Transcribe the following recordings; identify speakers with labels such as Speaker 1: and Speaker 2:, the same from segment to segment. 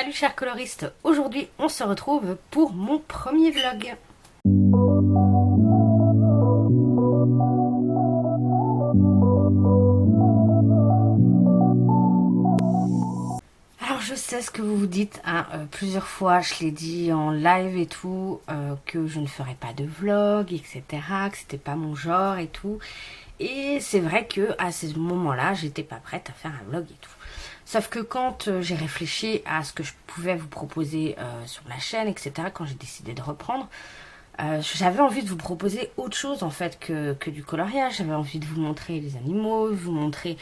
Speaker 1: Salut chers coloristes, aujourd'hui on se retrouve pour mon premier vlog. Alors je sais ce que vous vous dites, hein, plusieurs fois je l'ai dit en live et tout, que je ne ferais pas de vlog, etc., que c'était pas mon genre et tout. Et c'est vrai que à ce moment-là, j'étais pas prête à faire un vlog et tout. Sauf que quand j'ai réfléchi à ce que je pouvais vous proposer sur la chaîne, etc., quand j'ai décidé de reprendre, j'avais envie de vous proposer autre chose en fait que du coloriage. J'avais envie de vous montrer les animaux, vous montrer,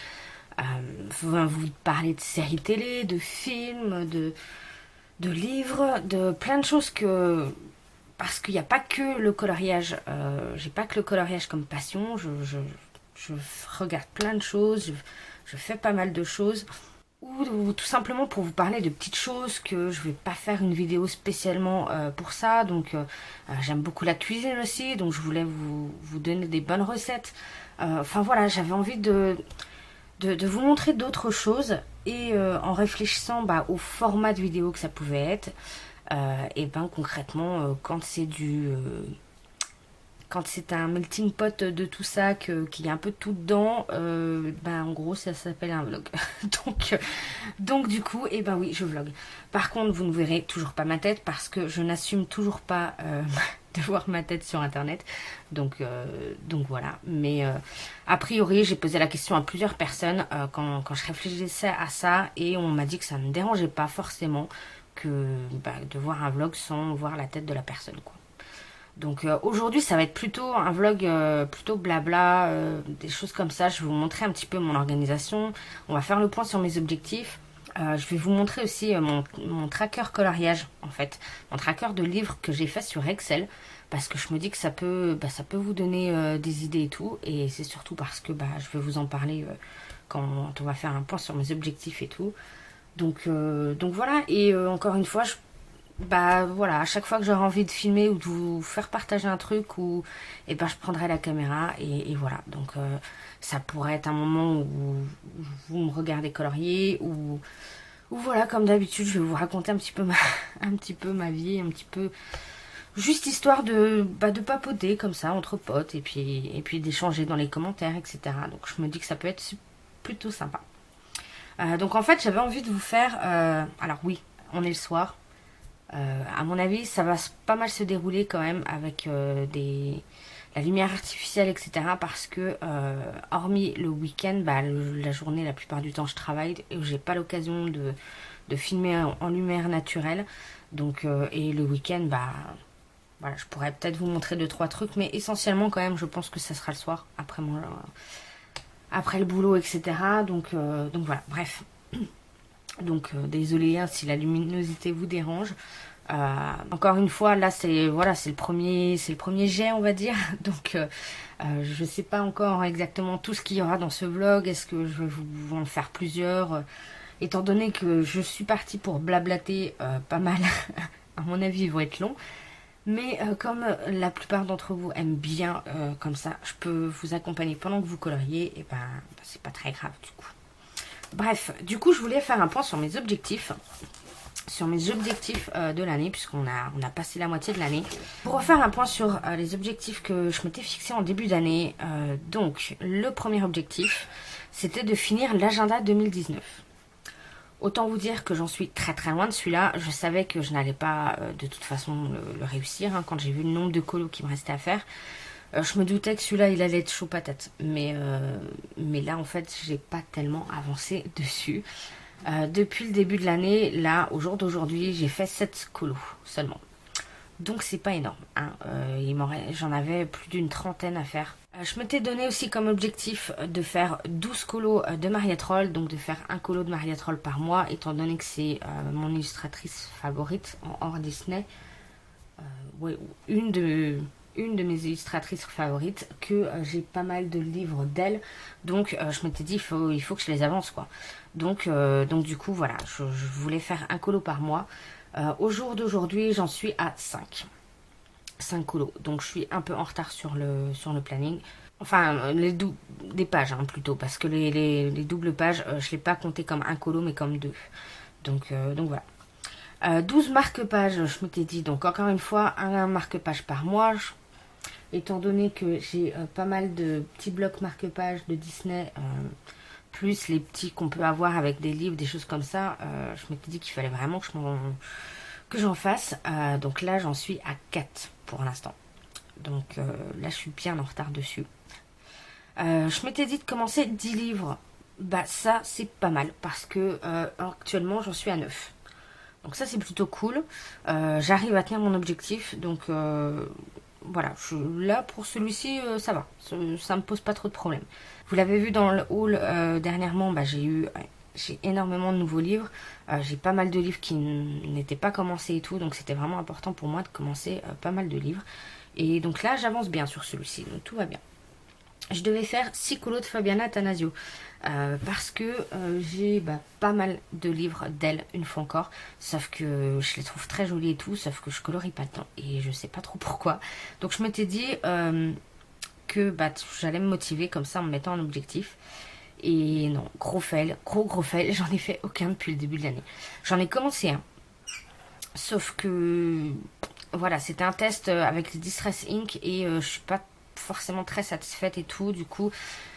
Speaker 1: vous parler de séries télé, de films, de livres, de plein de choses que... Parce qu'il n'y a pas que le coloriage, j'ai pas que le coloriage comme passion, je regarde plein de choses, je fais pas mal de choses. Ou tout simplement pour vous parler de petites choses que je vais pas faire une vidéo spécialement pour ça. Donc j'aime beaucoup la cuisine aussi, donc je voulais vous donner des bonnes recettes. Enfin voilà, j'avais envie de vous montrer d'autres choses. Et en réfléchissant au format de vidéo que ça pouvait être, et ben concrètement quand c'est quand c'est un melting pot de tout ça, qu'il y a un peu de tout dedans, en gros ça s'appelle un vlog. donc du coup, et ben oui, je vlog. Par contre, vous ne verrez toujours pas ma tête parce que je n'assume toujours pas de voir ma tête sur internet. Donc voilà. Mais a priori, j'ai posé la question à plusieurs personnes quand je réfléchissais à ça, et on m'a dit que ça ne me dérangeait pas forcément de voir un vlog sans voir la tête de la personne, quoi. Donc aujourd'hui ça va être plutôt un vlog plutôt blabla, des choses comme ça. Je vais vous montrer un petit peu mon organisation. On va faire le point sur mes objectifs. Je vais vous montrer aussi mon tracker coloriage en fait. Mon tracker de livres que j'ai fait sur Excel. Parce que je me dis que ça peut vous donner des idées et tout. Et c'est surtout parce que je vais vous en parler quand on va faire un point sur mes objectifs et tout. Donc voilà. Et encore une fois, voilà, à chaque fois que j'aurai envie de filmer ou de vous faire partager un truc, je prendrai la caméra et voilà. Donc ça pourrait être un moment où vous me regardez colorier, ou voilà, comme d'habitude, je vais vous raconter un petit peu ma vie, un petit peu juste histoire de papoter comme ça entre potes, et puis d'échanger dans les commentaires, etc. Donc je me dis que ça peut être plutôt sympa. Donc en fait, j'avais envie de vous faire... alors oui, on est le soir. À mon avis, ça va pas mal se dérouler quand même avec la lumière artificielle, etc. Parce que, hormis le week-end, la journée, la plupart du temps, je travaille et j'ai pas l'occasion de filmer en lumière naturelle. Donc, et le week-end, voilà, je pourrais peut-être vous montrer 2-3 trucs, mais essentiellement, quand même, je pense que ça sera le soir, après le boulot, etc. Donc voilà, bref. Donc désolé si la luminosité vous dérange. Encore une fois, là c'est le premier jet, on va dire. Donc je sais pas encore exactement tout ce qu'il y aura dans ce vlog. Est-ce que je vais vous en faire plusieurs, étant donné que je suis partie pour blablater pas mal. À mon avis, ils vont être longs. Mais comme la plupart d'entre vous aiment bien comme ça, je peux vous accompagner pendant que vous coloriez. Et c'est pas très grave du coup. Bref, du coup, je voulais faire un point sur mes objectifs. De l'année, puisqu'on a passé la moitié de l'année. Pour refaire un point sur les objectifs que je m'étais fixé en début d'année. Donc, le premier objectif, c'était de finir l'agenda 2019. Autant vous dire que j'en suis très très loin de celui-là. Je savais que je n'allais pas de toute façon le réussir, hein, quand j'ai vu le nombre de colos qui me restait à faire. Je me doutais que celui-là, il allait être chaud patate. Mais là, en fait, j'ai pas tellement avancé dessus. Depuis le début de l'année, là, au jour d'aujourd'hui, j'ai fait 7 colos seulement. Donc, c'est pas énorme, hein. J'en avais plus d'une trentaine à faire. Je m'étais donné aussi comme objectif de faire 12 colos de Mariatrol. Donc, de faire un colo de Mariatrol par mois, étant donné que c'est mon illustratrice favorite en hors Disney. Une de mes illustratrices favorites, que j'ai pas mal de livres d'elle. Donc je m'étais dit il faut que je les avance, quoi. Donc du coup voilà, je voulais faire un colo par mois. Au jour d'aujourd'hui, j'en suis à 5 colos. Donc je suis un peu en retard sur le planning. Enfin, des pages, hein, plutôt, parce que les doubles pages, je ne l'ai pas compté comme un colo mais comme 2. Donc voilà. 12 marque-pages, je m'étais dit. Donc encore une fois, un marque-page par mois. Étant donné que j'ai pas mal de petits blocs marque-pages de Disney, plus les petits qu'on peut avoir avec des livres, des choses comme ça, je m'étais dit qu'il fallait vraiment que j'en fasse. Donc là, j'en suis à 4 pour l'instant. Donc là, je suis bien en retard dessus. Je m'étais dit de commencer 10 livres. Bah ça, c'est pas mal parce que actuellement, j'en suis à 9. Donc ça, c'est plutôt cool. J'arrive à tenir mon objectif. Donc voilà, là, pour celui-ci, ça va. Ça me pose pas trop de problèmes. Vous l'avez vu dans le haul dernièrement, bah, j'ai énormément de nouveaux livres. J'ai pas mal de livres qui n'étaient pas commencés et tout. Donc c'était vraiment important pour moi de commencer pas mal de livres. Et donc là, j'avance bien sur celui-ci. Donc tout va bien. Je devais faire Siculo de Fabiana Tanasio parce que j'ai pas mal de livres d'elle une fois encore, sauf que je les trouve très jolies et tout, sauf que je colorie pas dedans et je sais pas trop pourquoi. Donc je m'étais dit que j'allais me motiver comme ça en me mettant un objectif. Et non, gros fail, gros fail, j'en ai fait aucun depuis le début de l'année. J'en ai commencé un, sauf que voilà, c'était un test avec les Distress Ink et je suis pas forcément très satisfaite et tout. Du coup,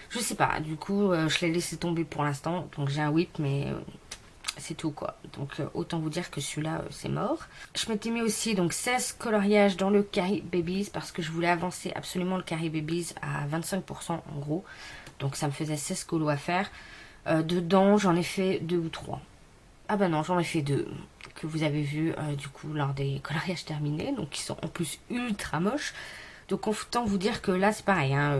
Speaker 1: je sais pas. Du coup, je l'ai laissé tomber pour l'instant. Donc j'ai un whip, mais c'est tout quoi. Donc autant vous dire que celui-là, c'est mort. Je m'étais mis aussi donc 16 coloriages dans le Carry Babies parce que je voulais avancer absolument le Carry Babies à 25% en gros. Donc ça me faisait 16 colos à faire. Dedans, j'en ai fait 2 ou 3. Ah bah non, j'en ai fait 2 que vous avez vu du coup lors des coloriages terminés. Donc qui sont en plus ultra moches. Donc autant vous dire que là c'est pareil, hein,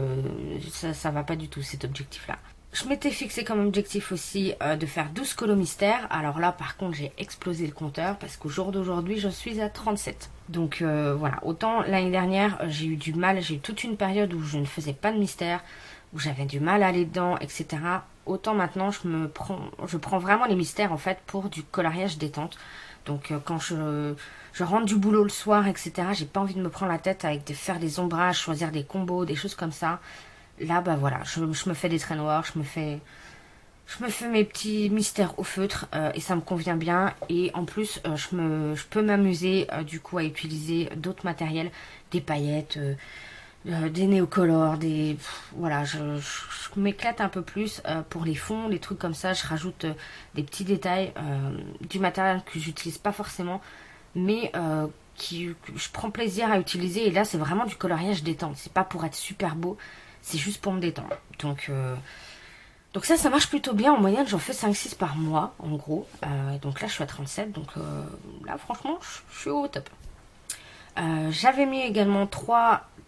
Speaker 1: ça va pas du tout cet objectif là. Je m'étais fixé comme objectif aussi de faire 12 colos mystères. Alors là par contre j'ai explosé le compteur parce qu'au jour d'aujourd'hui je suis à 37. Donc voilà, autant l'année dernière j'ai eu du mal, j'ai eu toute une période où je ne faisais pas de mystères, où j'avais du mal à aller dedans, etc. Autant maintenant je prends vraiment les mystères en fait pour du coloriage détente. Donc quand je rentre du boulot le soir, etc., j'ai pas envie de me prendre la tête avec faire des ombrages, choisir des combos, des choses comme ça. Là, bah voilà, je me fais des traits noirs, je me fais mes petits mystères au feutre et ça me convient bien. Et en plus, je peux m'amuser du coup à utiliser d'autres matériels, des paillettes, des néocolores, voilà, je m'éclate un peu plus pour les fonds, les trucs comme ça. Je rajoute des petits détails, du matériel que j'utilise pas forcément, mais que je prends plaisir à utiliser. Et là, c'est vraiment du coloriage détente. C'est pas pour être super beau, c'est juste pour me détendre. Donc ça marche plutôt bien. En moyenne, j'en fais 5-6 par mois, en gros. Donc là, je suis à 37. Donc là, franchement, je suis au top. J'avais mis également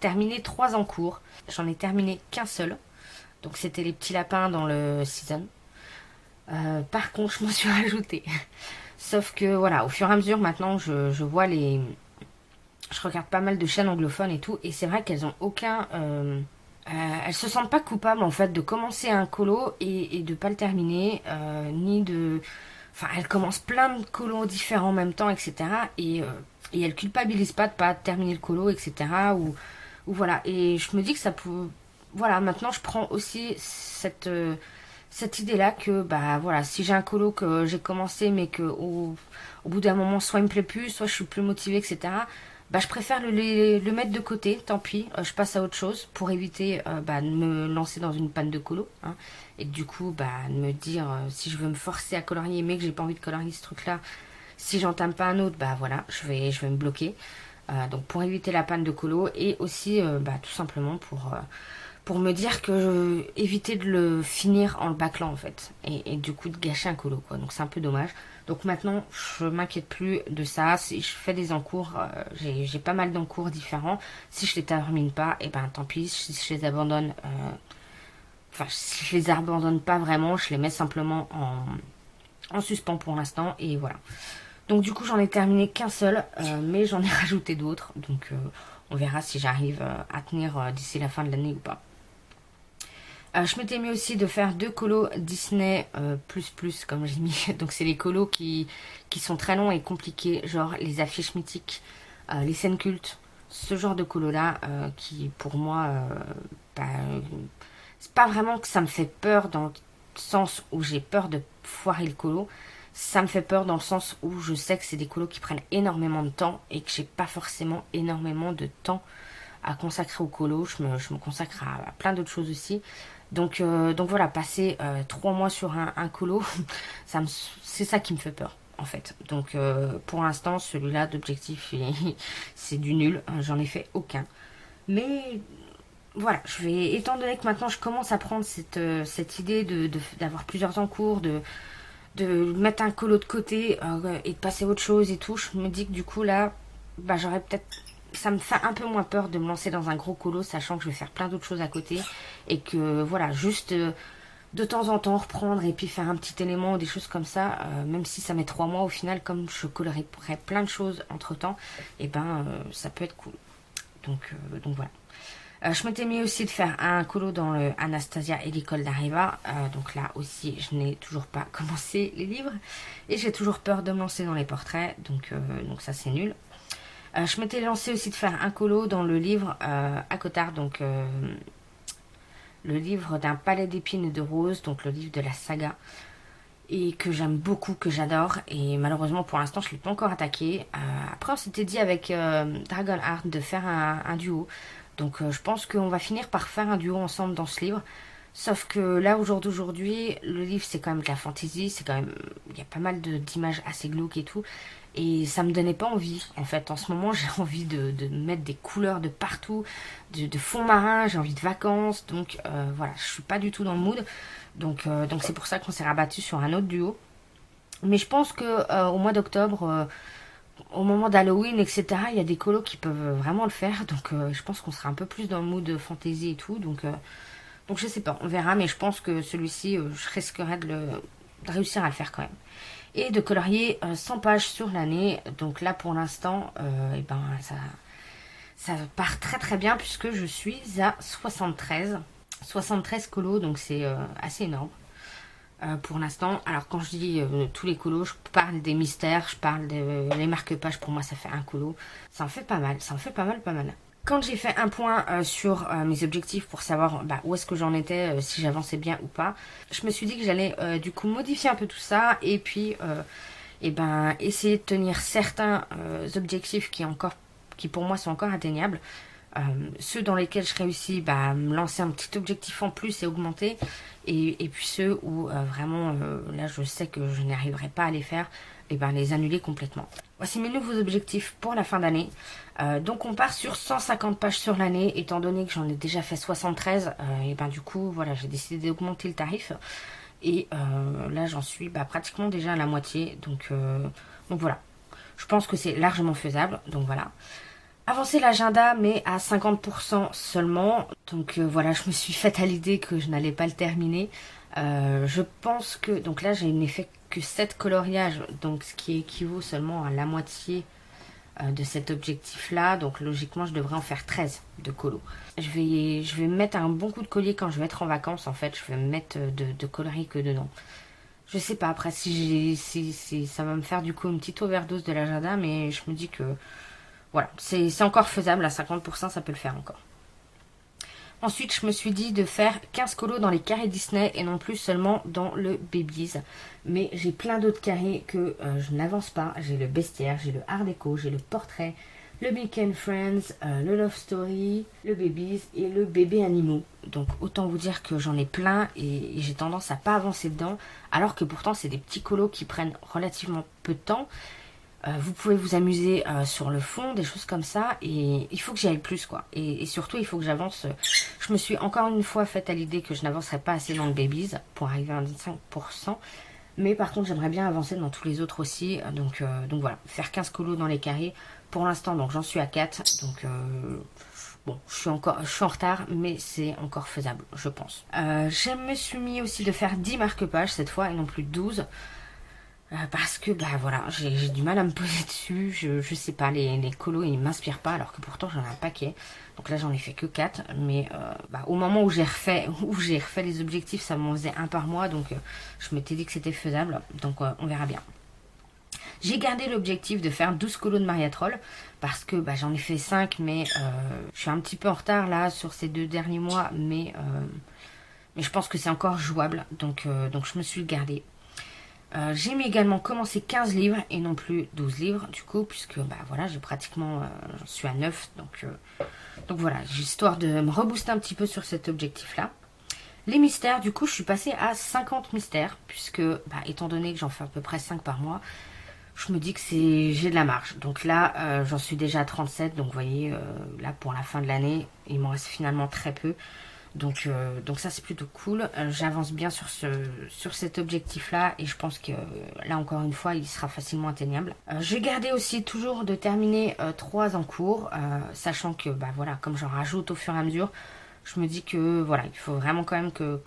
Speaker 1: terminé 3 en cours. J'en ai terminé qu'un seul. Donc c'était les petits lapins dans le season. Par contre, je m'en suis rajoutée. Sauf que voilà, au fur et à mesure maintenant, je vois je regarde pas mal de chaînes anglophones et tout, et c'est vrai qu'elles ont aucun... elles se sentent pas coupables en fait de commencer un colo et de pas le terminer, ni de... Enfin, elles commencent plein de colos différents en même temps, etc. Et elles culpabilisent pas de pas terminer le colo, etc. Ou voilà. Et je me dis que ça peut... Voilà, maintenant je prends aussi cette idée-là que, bah voilà, si j'ai un colo que j'ai commencé, mais que au bout d'un moment, soit il me plaît plus, soit je suis plus motivée, etc., bah je préfère le mettre de côté, tant pis, je passe à autre chose pour éviter de me lancer dans une panne de colo, hein, et du coup, de me dire, si je veux me forcer à colorier, mais que j'ai pas envie de colorier ce truc-là, si j'entame pas un autre, bah voilà, je vais me bloquer. Donc pour éviter la panne de colo, et aussi, tout simplement pour me dire que éviter de le finir en le bâclant en fait, et du coup de gâcher un colo quoi. Donc c'est un peu dommage. Donc maintenant je m'inquiète plus de ça. Si je fais des encours, j'ai pas mal d'encours différents. Si je les termine pas, et ben tant pis. Si je les abandonne, enfin si je les abandonne pas vraiment, je les mets simplement en suspens pour l'instant, et voilà. Donc du coup j'en ai terminé qu'un seul, mais j'en ai rajouté d'autres. Donc on verra si j'arrive à tenir d'ici la fin de l'année ou pas. Je m'étais mis aussi de faire 2 colos Disney comme j'ai mis. Donc c'est les colos qui sont très longs et compliqués, genre les affiches mythiques, les scènes cultes, ce genre de colos là qui pour moi, bah, c'est pas vraiment que ça me fait peur dans le sens où j'ai peur de foirer le colo, Ça me fait peur dans le sens où je sais que c'est des colos qui prennent énormément de temps et que j'ai pas forcément énormément de temps à consacrer au colo. Je me consacre à plein d'autres choses aussi. Donc voilà, passer 3 mois sur un colo, c'est ça qui me fait peur en fait. Donc pour l'instant, celui-là d'objectif, c'est du nul. J'en ai fait aucun. Mais voilà, étant donné que maintenant je commence à prendre cette idée d'avoir plusieurs en cours, de mettre un colo de côté et de passer à autre chose et tout, je me dis que du coup là, bah j'aurais peut-être, ça me fait un peu moins peur de me lancer dans un gros colo, sachant que je vais faire plein d'autres choses à côté et que voilà, juste de temps en temps reprendre et puis faire un petit élément ou des choses comme ça, même si ça met 3 mois au final, comme je colorerai plein de choses entre temps, et ben ça peut être cool. Donc voilà. Je m'étais mis aussi de faire un colo dans le Anastasia et l'école d'Arriva. Donc là aussi, je n'ai toujours pas commencé les livres. Et j'ai toujours peur de me lancer dans les portraits. Donc ça, c'est nul. Je m'étais lancé aussi de faire un colo dans le livre à Cotard. Donc le livre d'un palais d'épines et de roses. Donc le livre de la saga. Et que j'aime beaucoup, que j'adore. Et malheureusement, pour l'instant, je ne l'ai pas encore attaqué. Après, on s'était dit avec Dragonheart de faire un duo. Donc je pense qu'on va finir par faire un duo ensemble dans ce livre. Sauf que là, au jour d'aujourd'hui, le livre, c'est quand même de la fantasy. C'est quand même... Il y a pas mal d'images assez glauques et tout. Et ça me donnait pas envie. En fait, en ce moment, j'ai envie de mettre des couleurs de partout. De fond marin, j'ai envie de vacances. Donc voilà, je suis pas du tout dans le mood. Donc c'est pour ça qu'on s'est rabattu sur un autre duo. Mais je pense que au mois d'octobre... au moment d'Halloween, etc., il y a des colos qui peuvent vraiment le faire. Donc je pense qu'on sera un peu plus dans le mood fantasy et tout. Donc je sais pas, on verra. Mais je pense que celui-ci, je risquerais de réussir à le faire quand même. Et de colorier 100 pages sur l'année. Donc là, pour l'instant, et ben, ça part très très bien puisque je suis à 73. 73 colos, donc c'est assez énorme. Pour l'instant, alors quand je dis tous les colos, je parle des mystères, je parle des marque-pages, pour moi ça fait un colo. Ça en fait pas mal, ça en fait pas mal. Quand j'ai fait un point sur mes objectifs pour savoir où est-ce que j'en étais, si j'avançais bien ou pas, je me suis dit que j'allais du coup modifier un peu tout ça et puis essayer de tenir certains objectifs qui pour moi sont encore atteignables. Ceux dans lesquels je réussis à me lancer un petit objectif en plus et augmenter, et puis ceux où vraiment là je sais que je n'arriverai pas à les faire, et les annuler complètement. Voici mes nouveaux objectifs pour la fin d'année. Donc on part sur 150 pages sur l'année, étant donné que j'en ai déjà fait 73, du coup voilà, j'ai décidé d'augmenter le tarif et là j'en suis pratiquement déjà à la moitié, donc voilà, je pense que c'est largement faisable, donc voilà. Avancer l'agenda, mais à 50% seulement. Donc voilà, je me suis faite à l'idée que je n'allais pas le terminer. Je pense que... Donc là, je n'ai fait que 7 coloriages, donc ce qui équivaut seulement à la moitié de cet objectif-là. Donc logiquement, je devrais en faire 13 de colos. Je vais me mettre un bon coup de collier quand je vais être en vacances, en fait. Je vais me mettre de coloris que dedans. Je sais pas, après, si ça va me faire du coup une petite overdose de l'agenda, mais je me dis que... Voilà, c'est encore faisable, à 50%, ça peut le faire encore. Ensuite, je me suis dit de faire 15 colos dans les carrés Disney et non plus seulement dans le Babies. Mais j'ai plein d'autres carrés que je n'avance pas. J'ai le bestiaire, j'ai le art déco, j'ai le portrait, le Mickey and Friends, le Love Story, le Babies et le bébé animaux. Donc autant vous dire que j'en ai plein et j'ai tendance à pas avancer dedans. Alors que pourtant, c'est des petits colos qui prennent relativement peu de temps. Vous pouvez vous amuser sur le fond, des choses comme ça, et il faut que j'y aille plus, quoi. Et surtout, il faut que j'avance. Je me suis encore une fois faite à l'idée que je n'avancerai pas assez dans le Babies pour arriver à 25%. Mais par contre, j'aimerais bien avancer dans tous les autres aussi. Donc voilà, faire 15 colos dans les carrés. Pour l'instant, donc j'en suis à 4. Donc bon, je suis en retard, mais c'est encore faisable, je pense. Je me suis mis aussi de faire 10 marque-pages cette fois, et non plus 12. Parce que voilà, j'ai du mal à me poser dessus, je sais pas, les colos ils m'inspirent pas alors que pourtant j'en ai un paquet. Donc là j'en ai fait que 4, mais au moment où j'ai refait les objectifs, ça m'en faisait un par mois, donc je m'étais dit que c'était faisable, donc on verra bien. J'ai gardé l'objectif de faire 12 colos de Maria Troll, parce que j'en ai fait 5, mais je suis un petit peu en retard là sur ces 2 derniers mois, mais je pense que c'est encore jouable, donc je me suis gardé. J'ai également commencé 15 livres et non plus 12 livres du coup, puisque bah voilà, j'ai pratiquement, j'en suis à 9, donc voilà, histoire de me rebooster un petit peu sur cet objectif là. Les mystères, du coup je suis passée à 50 mystères, puisque bah, étant donné que j'en fais à peu près 5 par mois, je me dis que j'ai de la marge. Donc là j'en suis déjà à 37, donc vous voyez, là pour la fin de l'année il m'en reste finalement très peu. Donc ça c'est plutôt cool. J'avance bien sur cet objectif là, et je pense que là encore une fois il sera facilement atteignable. Je vais garder aussi toujours de terminer 3 en cours, sachant que bah voilà, comme j'en rajoute au fur et à mesure, je me dis que voilà, il faut vraiment quand même que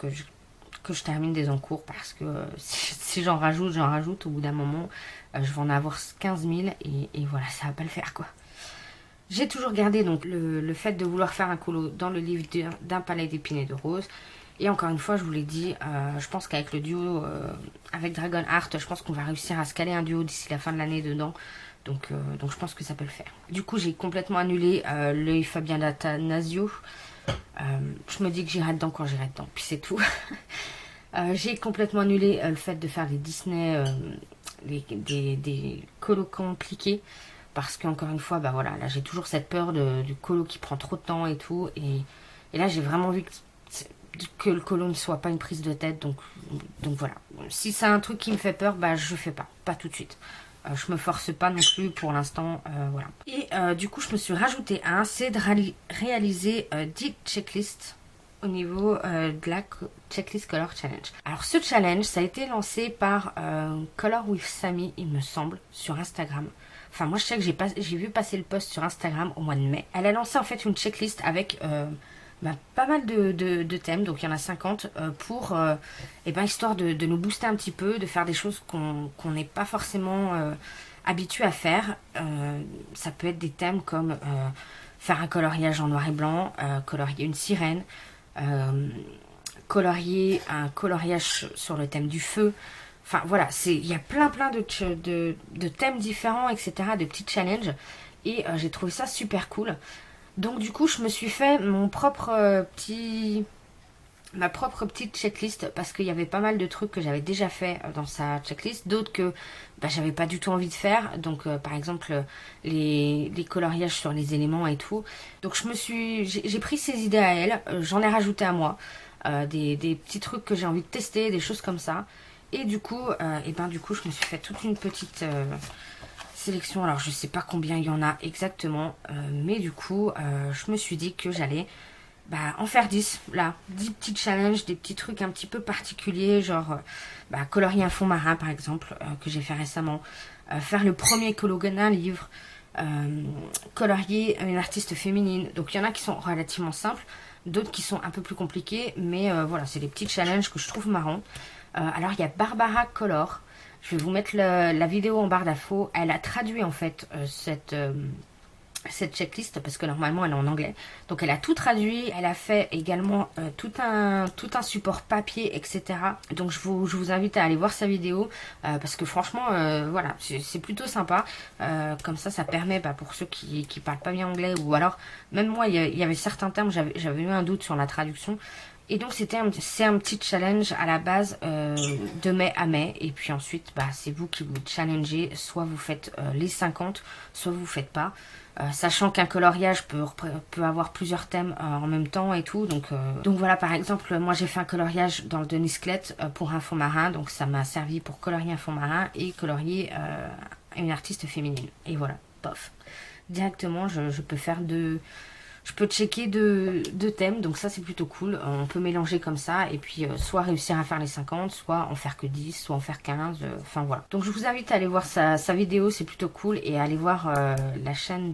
Speaker 1: je termine des en cours, parce que si j'en rajoute au bout d'un moment, je vais en avoir 15 000 et voilà, ça va pas le faire quoi. J'ai toujours gardé donc le fait de vouloir faire un colo dans le livre d'un palais d'épines et de roses. Et encore une fois, je vous l'ai dit, je pense qu'avec le duo, avec Dragon Heart, je pense qu'on va réussir à se caler un duo d'ici la fin de l'année dedans. Donc je pense que ça peut le faire. Du coup, j'ai complètement annulé l'œil Fabien d'Attanasio. Je me dis que j'irai dedans quand j'irai dedans, puis c'est tout. J'ai complètement annulé le fait de faire des Disney, des colos compliqués. Parce qu'encore une fois, bah voilà, là j'ai toujours cette peur du colo qui prend trop de temps et tout. Et là j'ai vraiment envie que le colo ne soit pas une prise de tête. Donc voilà. Si c'est un truc qui me fait peur, bah je fais pas tout de suite. Je me force pas non plus pour l'instant, voilà. Et du coup je me suis rajouté un, c'est de réaliser 10 checklists au niveau de la checklist Color Challenge. Alors ce challenge, ça a été lancé par Color with Samy, il me semble, sur Instagram. Enfin, moi, je sais que j'ai vu passer le post sur Instagram au mois de mai. Elle a lancé en fait une checklist avec pas mal de thèmes, donc il y en a 50, pour histoire de nous booster un petit peu, de faire des choses qu'on n'est pas forcément habitué à faire. Ça peut être des thèmes comme faire un coloriage en noir et blanc, colorier une sirène, colorier un coloriage sur le thème du feu. Enfin voilà, il y a plein de thèmes différents, etc., de petits challenges. Et j'ai trouvé ça super cool. Donc du coup, je me suis fait ma propre petite checklist, parce qu'il y avait pas mal de trucs que j'avais déjà fait dans sa checklist, d'autres que j'avais pas du tout envie de faire. Donc par exemple les coloriages sur les éléments et tout. Donc j'ai pris ces idées à elle, j'en ai rajouté à moi, des petits trucs que j'ai envie de tester, des choses comme ça. Et du coup, je me suis fait toute une petite sélection. Alors, je sais pas combien il y en a exactement. Mais du coup, je me suis dit que j'allais en faire 10. Là, 10 petits challenges, des petits trucs un petit peu particuliers. Genre, colorier un fond marin, par exemple, que j'ai fait récemment. Faire le premier colo d'un livre. Colorier une artiste féminine. Donc, il y en a qui sont relativement simples. D'autres qui sont un peu plus compliqués. Mais voilà, c'est des petits challenges que je trouve marrants. Alors il y a Barbara Color, je vais vous mettre la vidéo en barre d'infos. Elle a traduit en fait cette checklist, parce que normalement elle est en anglais. Donc elle a tout traduit, elle a fait également tout un support papier, etc. Donc je vous invite à aller voir sa vidéo, parce que franchement voilà, c'est plutôt sympa. Comme ça permet pour ceux qui parlent pas bien anglais, ou alors même moi il y avait certains termes, j'avais eu un doute sur la traduction. Et donc c'est un petit challenge à la base de mai à mai. Et puis ensuite c'est vous qui vous challengez. Soit vous faites les 50, soit vous faites pas. Sachant qu'un coloriage peut avoir plusieurs thèmes en même temps et tout. Donc voilà, par exemple, moi j'ai fait un coloriage dans le Denis Clett pour un fond marin. Donc ça m'a servi pour colorier un fond marin et colorier une artiste féminine. Et voilà, pof. Directement, je peux faire je peux checker deux thèmes, donc ça c'est plutôt cool. On peut mélanger comme ça, et puis soit réussir à faire les 50, soit en faire que 10, soit en faire 15, enfin voilà. Donc je vous invite à aller voir sa vidéo, c'est plutôt cool, et à aller voir la chaîne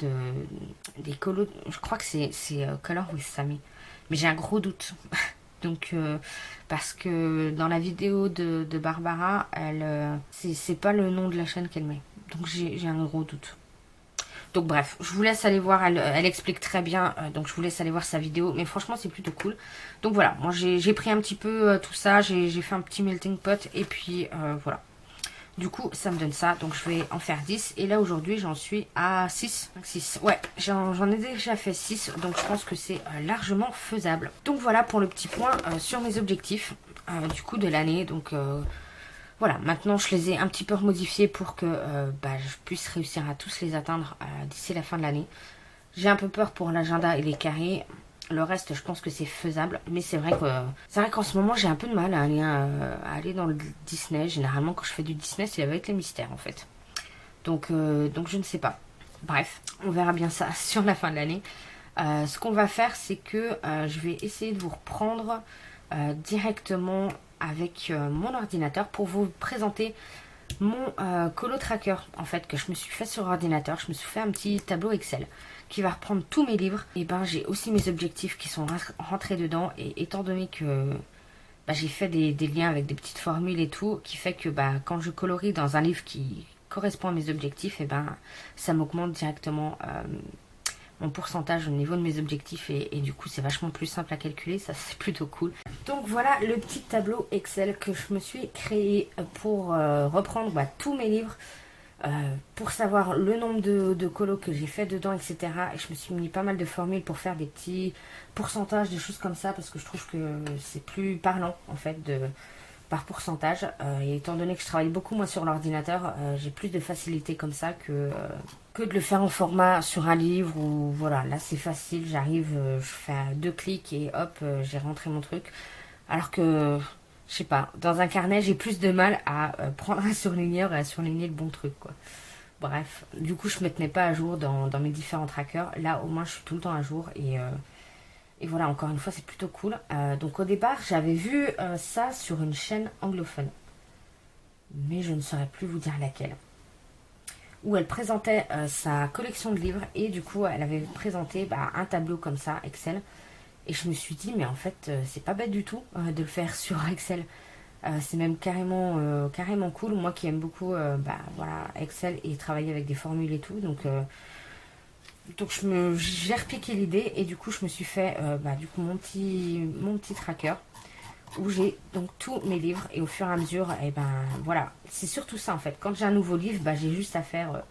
Speaker 1: des colos, je crois que c'est Color with Samy, mais j'ai un gros doute. Donc parce que dans la vidéo de Barbara, c'est pas le nom de la chaîne qu'elle met, donc j'ai un gros doute. Donc bref, je vous laisse aller voir, elle explique très bien, donc je vous laisse aller voir sa vidéo, mais franchement c'est plutôt cool. Donc voilà, moi j'ai pris un petit peu tout ça, j'ai fait un petit melting pot, et puis voilà. Du coup ça me donne ça, donc je vais en faire 10, et là aujourd'hui j'en suis à 6. Ouais, j'en ai déjà fait 6, donc je pense que c'est largement faisable. Donc voilà pour le petit point sur mes objectifs du coup de l'année, donc... Voilà, maintenant je les ai un petit peu modifiés pour que je puisse réussir à tous les atteindre d'ici la fin de l'année. J'ai un peu peur pour l'agenda et les carrés. Le reste, je pense que c'est faisable. Mais c'est vrai qu'en ce moment, j'ai un peu de mal à aller dans le Disney. Généralement, quand je fais du Disney, c'est avec les mystères, en fait. Donc je ne sais pas. Bref, on verra bien ça sur la fin de l'année. Ce qu'on va faire, c'est que je vais essayer de vous reprendre directement avec mon ordinateur pour vous présenter mon colo tracker en fait que je me suis fait sur ordinateur. Je me suis fait un petit tableau Excel qui va reprendre tous mes livres. Et ben j'ai aussi mes objectifs qui sont rentrés dedans, et étant donné que j'ai fait des liens avec des petites formules et tout, qui fait que quand je colorie dans un livre qui correspond à mes objectifs, et ça m'augmente directement mon pourcentage au niveau de mes objectifs, et du coup c'est vachement plus simple à calculer, ça c'est plutôt cool. Donc voilà le petit tableau Excel que je me suis créé pour reprendre tous mes livres, pour savoir le nombre de colos que j'ai fait dedans, etc. Et je me suis mis pas mal de formules pour faire des petits pourcentages, des choses comme ça, parce que je trouve que c'est plus parlant en fait par pourcentage. Et étant donné que je travaille beaucoup moi sur l'ordinateur, j'ai plus de facilité comme ça que de le faire en format sur un livre, où voilà, là c'est facile, j'arrive, je fais 2 clics et hop, j'ai rentré mon truc. Alors que, je sais pas, dans un carnet, j'ai plus de mal à prendre un surligneur et à surligner le bon truc, quoi. Bref, du coup, je me tenais pas à jour dans mes différents trackers. Là, au moins, je suis tout le temps à jour, et voilà, encore une fois, c'est plutôt cool. Donc au départ, j'avais vu ça sur une chaîne anglophone, mais je ne saurais plus vous dire laquelle, où elle présentait sa collection de livres, et du coup, elle avait présenté un tableau comme ça, Excel. Et je me suis dit, mais en fait, c'est pas bête du tout de le faire sur Excel. C'est même carrément cool. Moi qui aime beaucoup voilà, Excel et travailler avec des formules et tout. Donc j'ai repiqué l'idée, et du coup, je me suis fait du coup, mon petit tracker où j'ai donc tous mes livres, et au fur et à mesure, voilà. C'est surtout ça en fait. Quand j'ai un nouveau livre, j'ai juste à faire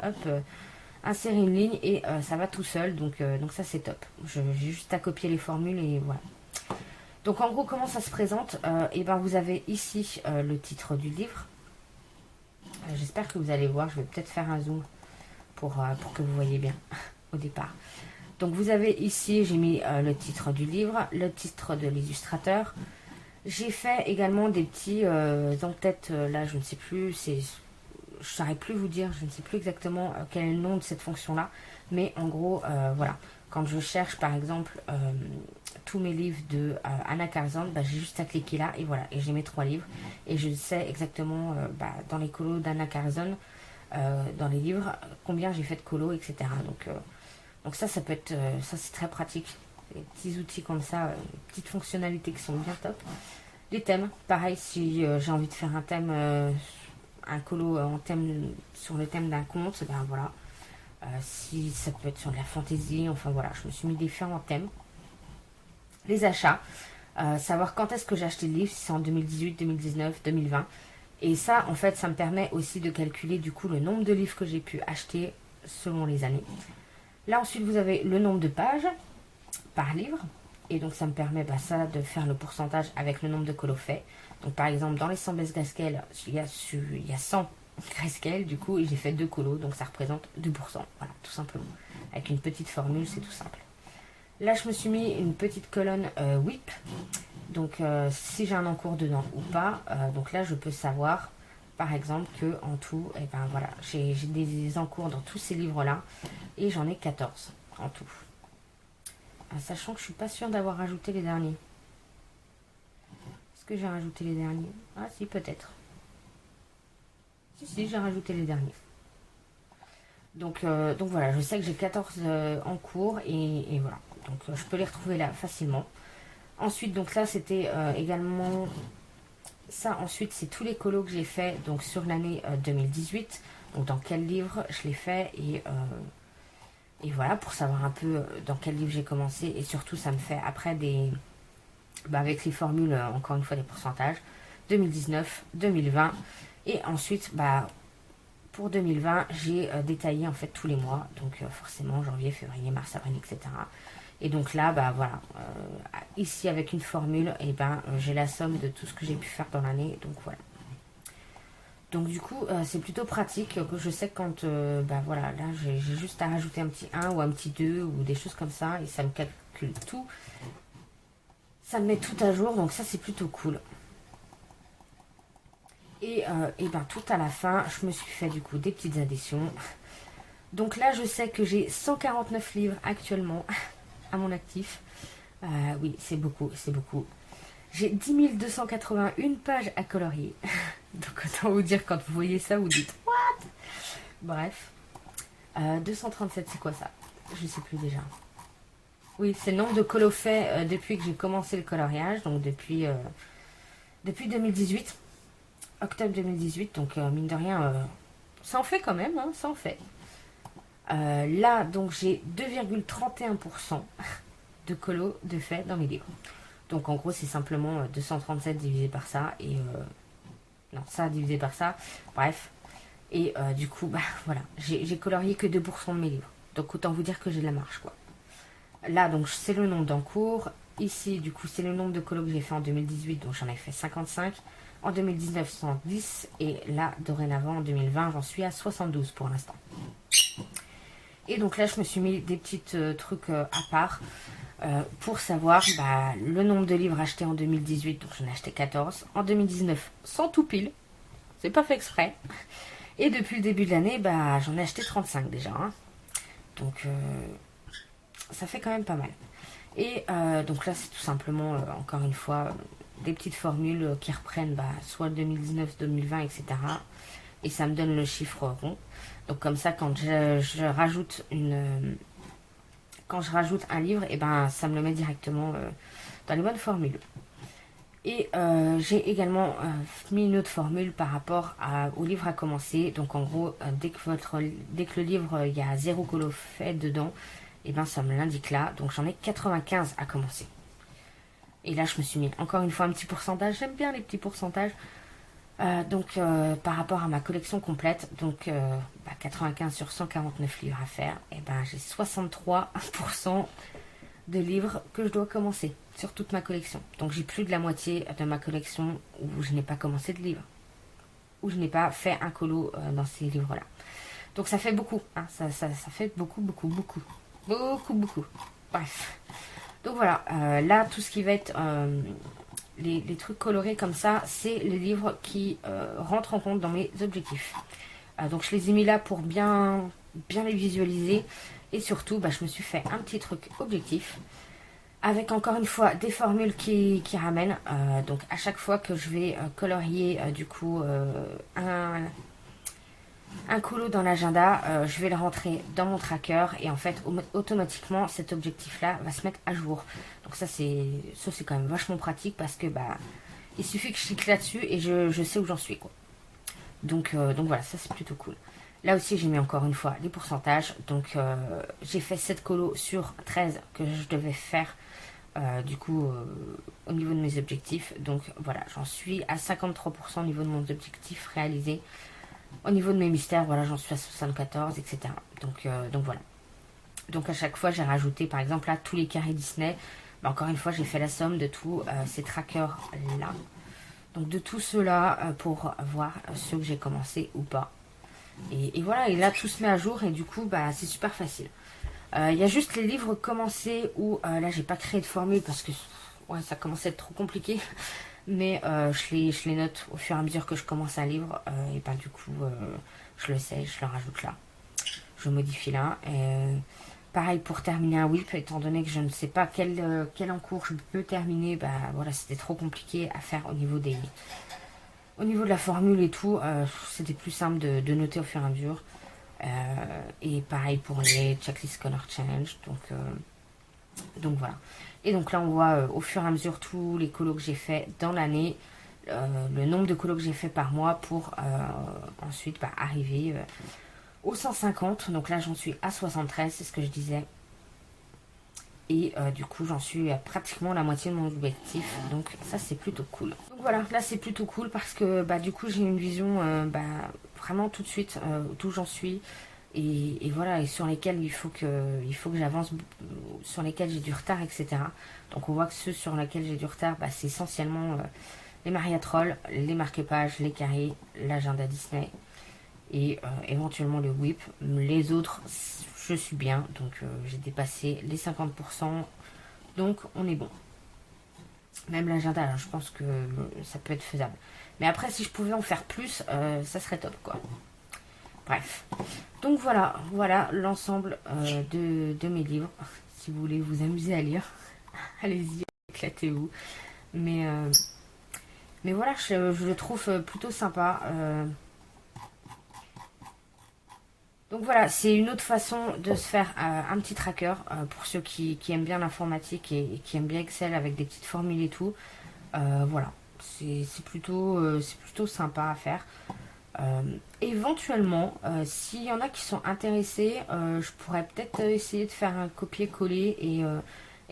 Speaker 1: insérer une ligne, et ça va tout seul, donc ça c'est top. J'ai juste à copier les formules, et voilà. Donc en gros, comment ça se présente, vous avez ici le titre du livre. J'espère que vous allez voir, je vais peut-être faire un zoom pour que vous voyez bien au départ. Donc vous avez ici, j'ai mis le titre du livre, le titre de l'illustrateur. J'ai fait également des petits en-tête, là je ne sais plus, je ne saurais plus vous dire, je ne sais plus exactement quel est le nom de cette fonction-là, mais en gros, voilà, quand je cherche par exemple tous mes livres de Anna Karzan, j'ai juste à cliquer là, et voilà, et j'ai mes 3 livres, et je sais exactement dans les colos d'Anna Karzan, dans les livres, combien j'ai fait de colos, etc. Donc ça peut être, ça c'est très pratique, des petits outils comme ça, petites fonctionnalités qui sont bien top. Les thèmes, pareil, si j'ai envie de faire un thème, un colo sur le thème d'un conte, voilà. Si ça peut être sur de la fantaisie, enfin voilà, je me suis mis différents thèmes. Les achats, savoir quand est-ce que j'ai acheté le livre, si c'est en 2018, 2019, 2020. Et ça, en fait, ça me permet aussi de calculer du coup le nombre de livres que j'ai pu acheter selon les années. Là ensuite, vous avez le nombre de pages par livre. Et donc ça me permet ça de faire le pourcentage avec le nombre de colos faits. Donc par exemple, dans les 100 best grayscale, il y a 100 grayscale, du coup, et j'ai fait 2 colos, donc ça représente 2%. Voilà, tout simplement. Avec une petite formule, c'est tout simple. Là, je me suis mis une petite colonne WIP. Donc si j'ai un encours dedans ou pas. Donc là, je peux savoir, par exemple, que en tout, voilà, j'ai des encours dans tous ces livres-là. Et j'en ai 14 en tout. Sachant que je suis pas sûre d'avoir rajouté les derniers. Est-ce que j'ai rajouté les derniers? Ah si, peut-être. Si, j'ai rajouté les derniers. Donc voilà, je sais que j'ai 14 en cours, et voilà. Donc je peux les retrouver là facilement. Ensuite, donc là c'était également... Ça ensuite c'est tous les colos que j'ai fait donc sur l'année 2018. Donc dans quel livre je l'ai fait, et voilà, pour savoir un peu dans quel livre j'ai commencé. Et surtout ça me fait après des... avec les formules, encore une fois, des pourcentages. 2019, 2020. Et ensuite, pour 2020, j'ai détaillé en fait tous les mois. Donc forcément, janvier, février, mars, avril, etc. Et donc là, voilà. Ici, avec une formule, j'ai la somme de tout ce que j'ai pu faire dans l'année. Donc voilà. Donc du coup, c'est plutôt pratique. Que je sais que quand, bah voilà, là j'ai juste à rajouter un petit un ou un petit 2 ou des choses comme ça et ça me calcule tout. Ça me met tout à jour, donc ça c'est plutôt cool. Et ben tout à la fin, je me suis fait du coup des petites additions. Donc là, je sais que j'ai 149 livres actuellement à mon actif. Oui, c'est beaucoup, c'est beaucoup. J'ai 10 281 pages à colorier. Donc autant vous dire, quand vous voyez ça, vous dites what. Bref. 237, c'est quoi ça? Je sais plus déjà. Oui, c'est le nombre de colos faits depuis que j'ai commencé le coloriage, donc depuis 2018, octobre 2018, donc mine de rien, ça en fait quand même, hein, ça en fait. Là, donc j'ai 2,31% de colos de faits dans mes livres. Donc en gros, c'est simplement 237 divisé par ça, et non, ça divisé par ça, bref. Et du coup, bah voilà, j'ai colorié que 2% de mes livres. Donc autant vous dire que j'ai de la marge, quoi. Là, donc c'est le nombre d'encours. Ici, du coup, c'est le nombre de colos que j'ai fait en 2018, donc j'en ai fait 55. En 2019, 110. Et là, dorénavant, en 2020, j'en suis à 72 pour l'instant. Et donc là, je me suis mis des petits trucs à part pour savoir bah, le nombre de livres achetés en 2018. Donc j'en ai acheté 14. En 2019, 100 tout pile. C'est pas fait exprès. Et depuis le début de l'année, bah, j'en ai acheté 35 déjà. Hein. Donc ça fait quand même pas mal. Et donc là, c'est tout simplement, encore une fois, des petites formules qui reprennent bah, soit 2019, 2020, etc. Et ça me donne le chiffre rond. Donc comme ça, quand je rajoute quand je rajoute un livre, et ben ça me le met directement dans les bonnes formules. Et j'ai également mis une autre formule par rapport au livre à commencer. Donc en gros, dès que le livre, il y a 0 colo fait dedans, et ben ça me l'indique là. Donc j'en ai 95 à commencer. Et là, je me suis mis encore une fois un petit pourcentage. J'aime bien les petits pourcentages. Donc par rapport à ma collection complète, donc 95 sur 149 livres à faire, et ben j'ai 63% de livres que je dois commencer sur toute ma collection. Donc j'ai plus de la moitié de ma collection où je n'ai pas commencé de livres, où je n'ai pas fait un colo dans ces livres-là. Donc ça fait beaucoup, hein, ça fait beaucoup, beaucoup, beaucoup, beaucoup, beaucoup. Bref. Donc voilà, là tout ce qui va être les trucs colorés comme ça, c'est les livres qui rentrent en compte dans mes objectifs. Donc je les ai mis là pour bien les visualiser. Et surtout, bah, je me suis fait un petit truc objectif. Avec encore une fois des formules qui ramènent. Donc à chaque fois que je vais colorier du coup un colo dans l'agenda, je vais le rentrer dans mon tracker et en fait automatiquement cet objectif là va se mettre à jour. Donc ça c'est quand même vachement pratique parce que bah il suffit que je clique là-dessus et je sais où j'en suis quoi. Donc voilà, ça c'est plutôt cool. Là aussi j'ai mis encore une fois les pourcentages. Donc j'ai fait 7 colos sur 13 que je devais faire du coup au niveau de mes objectifs. Donc voilà, j'en suis à 53% au niveau de mon objectif réalisé. Au niveau de mes mystères, voilà, j'en suis à 74, etc. Donc voilà. Donc à chaque fois, j'ai rajouté, par exemple, là, tous les carrés Disney. Bah, encore une fois, j'ai fait la somme de tous ces trackers-là. Donc de tous ceux-là pour voir ceux que j'ai commencé ou pas. Et voilà, et là, tout se met à jour et du coup, bah, c'est super facile. Il y a juste les livres commencés où là, j'ai pas créé de formule parce que ouais, ça commençait à être trop compliqué. Mais je les note au fur et à mesure que je commence un livre. Et ben du coup, je le sais, je le rajoute là. Je modifie là. Pareil pour terminer un whip, étant donné que je ne sais pas quel encours je peux terminer. Bah voilà, c'était trop compliqué à faire au niveau de la formule et tout. C'était plus simple de noter au fur et à mesure. Et pareil pour les checklist color change. Donc voilà. Et donc là, on voit au fur et à mesure tous les colos que j'ai fait dans l'année, le nombre de colos que j'ai fait par mois pour ensuite arriver aux 150. Donc là, j'en suis à 73, c'est ce que je disais. Et du coup, j'en suis à pratiquement la moitié de mon objectif. Donc ça, c'est plutôt cool. Donc voilà, là, c'est plutôt cool parce que du coup, j'ai une vision vraiment tout de suite d'où j'en suis. Et voilà, et sur lesquels il faut que j'avance, sur lesquels j'ai du retard, etc. Donc on voit que ceux sur lesquels j'ai du retard, c'est essentiellement les Maria Troll, les marque-pages, les carrés, l'agenda Disney et éventuellement le whip. Les autres, je suis bien, donc j'ai dépassé les 50%, donc on est bon. Même l'agenda, je pense que ça peut être faisable. Mais après, si je pouvais en faire plus, ça serait top, quoi. Bref. Donc voilà l'ensemble de mes livres. Si vous voulez vous amuser à lire, allez-y, éclatez-vous. Mais voilà, je le trouve plutôt sympa. Donc voilà, c'est une autre façon de se faire un petit tracker pour ceux qui aiment bien l'informatique et qui aiment bien Excel avec des petites formules et tout. Voilà, c'est plutôt sympa à faire. Éventuellement, s'il y en a qui sont intéressés, je pourrais peut-être essayer de faire un copier-coller et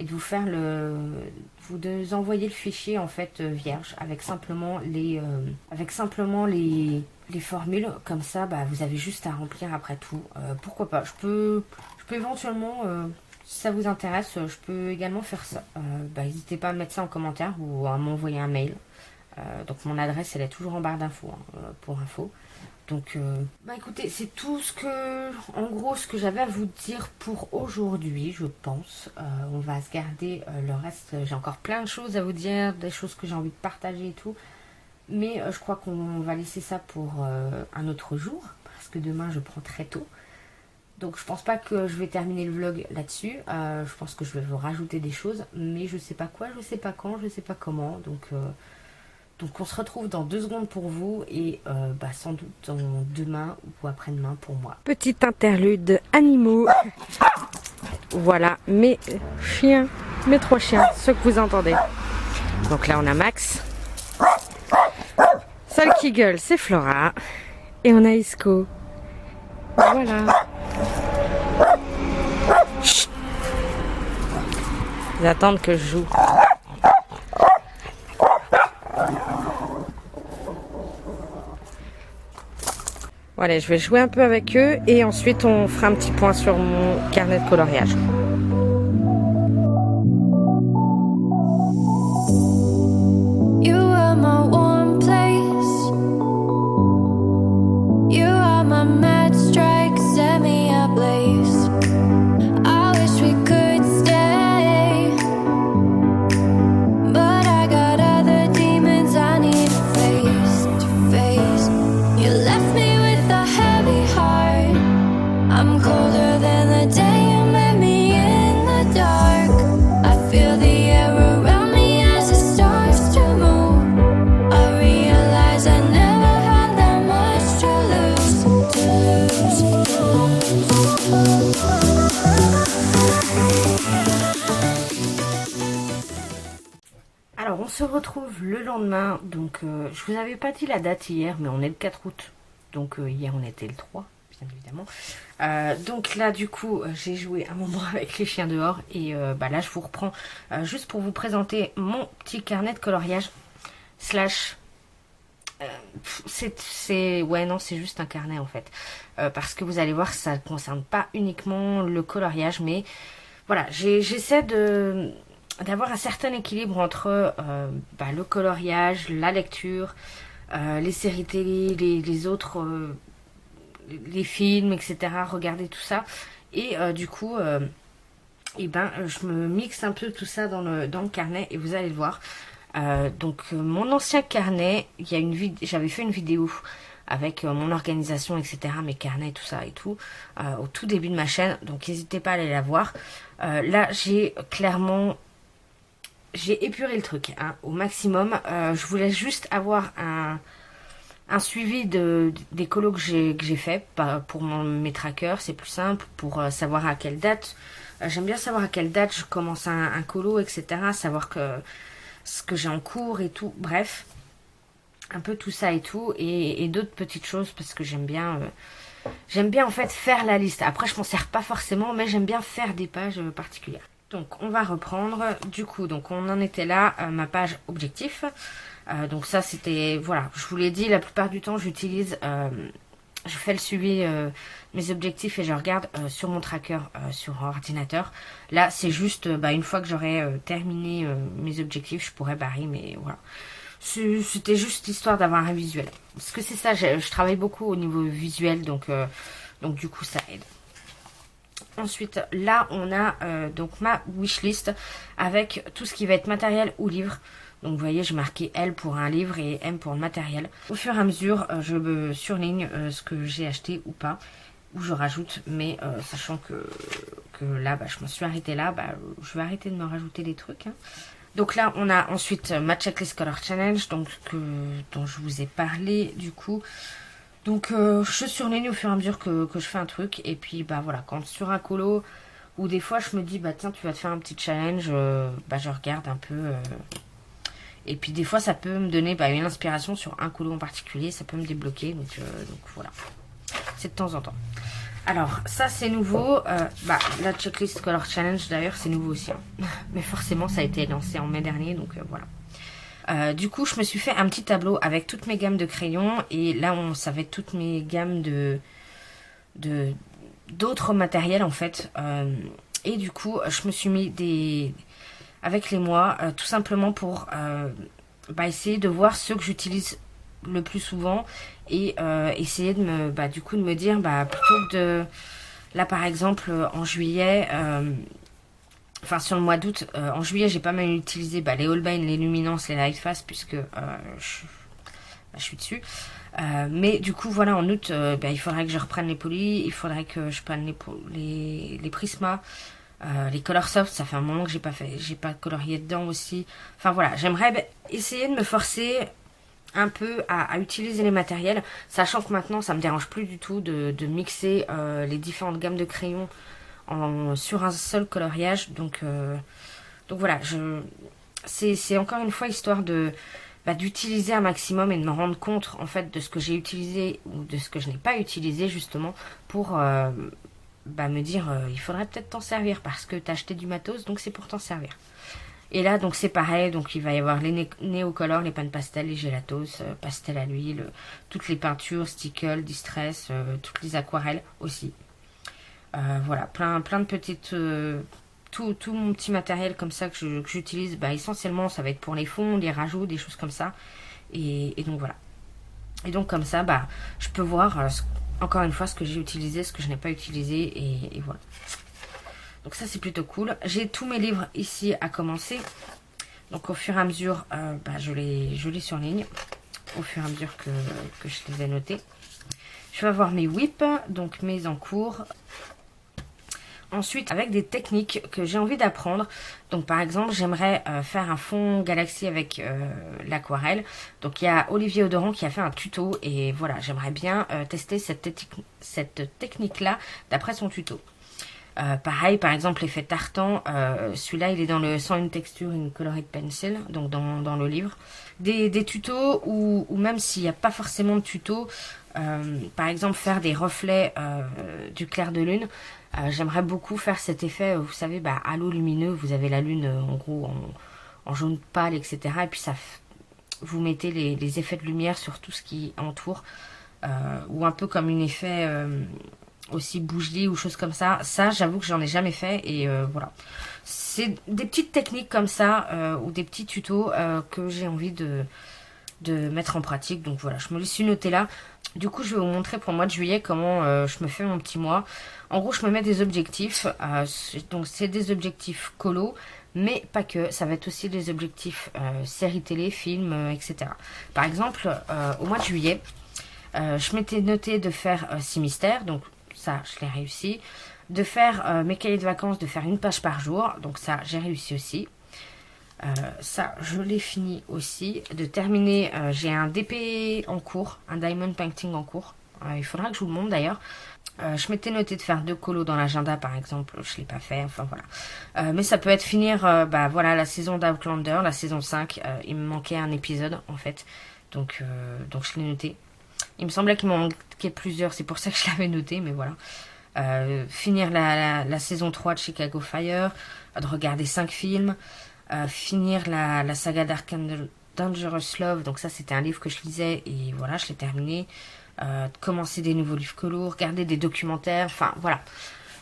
Speaker 1: de vous faire vous envoyer le fichier en fait vierge avec simplement les formules. Comme ça, bah, vous avez juste à remplir après tout. Pourquoi pas, je peux éventuellement, si ça vous intéresse, je peux également faire ça. Bah, n'hésitez pas à mettre ça en commentaire ou à m'envoyer un mail. Donc mon adresse elle est toujours en barre d'infos pour info. Donc bah écoutez, c'est tout en gros ce que j'avais à vous dire pour aujourd'hui, je pense. On va se garder le reste. J'ai encore plein de choses à vous dire, des choses que j'ai envie de partager et tout. Mais je crois qu'on va laisser ça pour un autre jour, parce que demain je prends très tôt. Donc je pense pas que je vais terminer le vlog là-dessus. Je pense que je vais vous rajouter des choses, mais je sais pas quoi, je sais pas quand, je sais pas comment. Donc on se retrouve dans 2 secondes pour vous et bah, sans doute demain ou après-demain pour moi. Petite interlude animaux. Voilà mes chiens, mes 3 chiens, ceux que vous entendez. Donc là on a Max. Celle qui gueule c'est Flora. Et on a Isco. Voilà. Chut. Ils attendent que je joue. Voilà, je vais jouer un peu avec eux et ensuite on fera un petit point sur mon carnet de coloriage. Alors on se retrouve le lendemain, donc je vous avais pas dit la date hier, mais on est le 4 août, donc hier on était le 3, bien évidemment. Donc là du coup j'ai joué un moment avec les chiens dehors, et bah, là je vous reprends juste pour vous présenter mon petit carnet de coloriage, slash... ouais non c'est juste un carnet en fait, parce que vous allez voir ça ne concerne pas uniquement le coloriage, mais voilà, j'essaie d'avoir un certain équilibre entre bah, le coloriage, la lecture, les séries télé, les autres, les films, etc. Regarder tout ça. Et du coup, je me mixe un peu tout ça dans le carnet et vous allez le voir. Donc mon ancien carnet, j'avais fait une vidéo avec mon organisation, etc., mes carnets, tout ça et tout, au tout début de ma chaîne. Donc n'hésitez pas à aller la voir. Là, j'ai épuré le truc au maximum. Je voulais juste avoir un suivi des colos que j'ai fait pour mes trackers. C'est plus simple pour savoir à quelle date. J'aime bien savoir à quelle date je commence un colo, etc. Savoir ce que j'ai en cours et tout. Bref, un peu tout ça et tout. Et d'autres petites choses parce que j'aime bien en fait faire la liste. Après, je m'en sers pas forcément, mais j'aime bien faire des pages particulières. Donc on va reprendre, du coup, donc on en était là, ma page objectif. Donc ça c'était, voilà, je vous l'ai dit, la plupart du temps j'utilise, je fais le suivi mes objectifs et je regarde sur mon tracker sur ordinateur. Là c'est juste, une fois que j'aurai terminé mes objectifs, je pourrais barrer, mais voilà. C'était juste histoire d'avoir un visuel. Parce que c'est ça, je travaille beaucoup au niveau visuel, donc du coup ça aide. Ensuite, là, on a donc ma wishlist avec tout ce qui va être matériel ou livre. Donc vous voyez, j'ai marqué L pour un livre et M pour le matériel. Au fur et à mesure, je me surligne ce que j'ai acheté ou pas, ou je rajoute, mais sachant que là, bah, je me suis arrêtée là, bah, je vais arrêter de me rajouter des trucs. Hein. Donc là, on a ensuite ma checklist color challenge, donc dont je vous ai parlé du coup. Donc je surligne au fur et à mesure que je fais un truc. Et puis bah voilà, quand sur un colo, ou des fois je me dis bah tiens tu vas te faire un petit challenge, bah je regarde un peu. Et puis des fois ça peut me donner bah, une inspiration sur un colo en particulier, ça peut me débloquer. Donc voilà, c'est de temps en temps. Alors ça c'est nouveau, bah, la checklist color challenge d'ailleurs c'est nouveau aussi. Hein. Mais forcément ça a été lancé en mai dernier, donc voilà. Du coup, je me suis fait un petit tableau avec toutes mes gammes de crayons. Et là, ça va être toutes mes gammes d'autres matériels, en fait. Et du coup, je me suis mis avec les mois, tout simplement pour bah, essayer de voir ceux que j'utilise le plus souvent. Et essayer de me dire, bah, plutôt que de... Là, par exemple, en juillet... Enfin, sur le mois d'août, en juillet, j'ai pas mal utilisé les Holbein, les Luminance, les Lightfast, puisque je suis dessus. Mais du coup, voilà, en août, il faudrait que je reprenne les polis, il faudrait que je prenne les Prisma, les Color Soft, ça fait un moment que j'ai pas colorié dedans aussi. Enfin voilà, j'aimerais essayer de me forcer un peu à utiliser les matériels, sachant que maintenant, ça me dérange plus du tout de mixer les différentes gammes de crayons sur un seul coloriage. Donc voilà, c'est encore une fois histoire d'utiliser un maximum et de me rendre compte en fait de ce que j'ai utilisé ou de ce que je n'ai pas utilisé, justement pour me dire il faudrait peut-être t'en servir parce que t'as acheté du matos, donc c'est pour t'en servir. Et là donc c'est pareil, donc il va y avoir les néocolores, les pans pastel, les gélatos, pastel à l'huile, toutes les peintures, stickles, distress, toutes les aquarelles aussi. Voilà, plein de petites... tout mon petit matériel comme ça que j'utilise, essentiellement ça va être pour les fonds, les rajouts, des choses comme ça. Et donc voilà. Et donc comme ça, je peux voir encore une fois ce que j'ai utilisé, ce que je n'ai pas utilisé, et voilà. Donc ça c'est plutôt cool. J'ai tous mes livres ici à commencer. Donc au fur et à mesure, je les surligne. Au fur et à mesure que je les ai notés. Je vais avoir mes whips, donc mes encours. Ensuite, avec des techniques que j'ai envie d'apprendre. Donc par exemple, j'aimerais faire un fond galaxie avec l'aquarelle. Donc il y a Olivier Audran qui a fait un tuto. Et voilà, j'aimerais bien tester cette technique-là d'après son tuto. Pareil, par exemple, l'effet tartan. Celui-là, il est dans le Sans une texture, une colored pencil. Donc dans le livre. Des tutos ou même s'il n'y a pas forcément de tuto. Par exemple, faire des reflets du clair de lune. J'aimerais beaucoup faire cet effet, vous savez, halo lumineux, vous avez la lune en gros en jaune pâle, etc. Et puis vous mettez les effets de lumière sur tout ce qui entoure, ou un peu comme un effet aussi bougie ou choses comme ça. Ça, j'avoue que j'en ai jamais fait, et voilà. C'est des petites techniques comme ça, ou des petits tutos que j'ai envie de mettre en pratique. Donc voilà, je me les suis noté là. Du coup, je vais vous montrer pour le mois de juillet comment je me fais mon petit mois. En gros, je me mets des objectifs. Donc, c'est des objectifs colo, mais pas que. Ça va être aussi des objectifs séries télé, films, etc. Par exemple, au mois de juillet, je m'étais noté de faire 6 mystères. Donc, ça, je l'ai réussi. De faire mes cahiers de vacances, de faire une page par jour. Donc, ça, j'ai réussi aussi. Ça, je l'ai fini aussi. De terminer, j'ai un DP en cours, un Diamond Painting en cours. Il faudra que je vous le montre d'ailleurs. Je m'étais noté de faire 2 colos dans l'agenda par exemple, je ne l'ai pas fait, enfin voilà. Mais ça peut être finir, voilà, la saison d'Outlander, la saison 5. Il me manquait un épisode en fait, donc je l'ai noté. Il me semblait qu'il m'en manquait plusieurs, c'est pour ça que je l'avais noté, mais voilà. Finir la saison 3 de Chicago Fire, de regarder 5 films. Finir la saga Dark and Dangerous Love, donc ça c'était un livre que je lisais et voilà, je l'ai terminé. Commencer des nouveaux livres colo, regarder des documentaires, enfin voilà.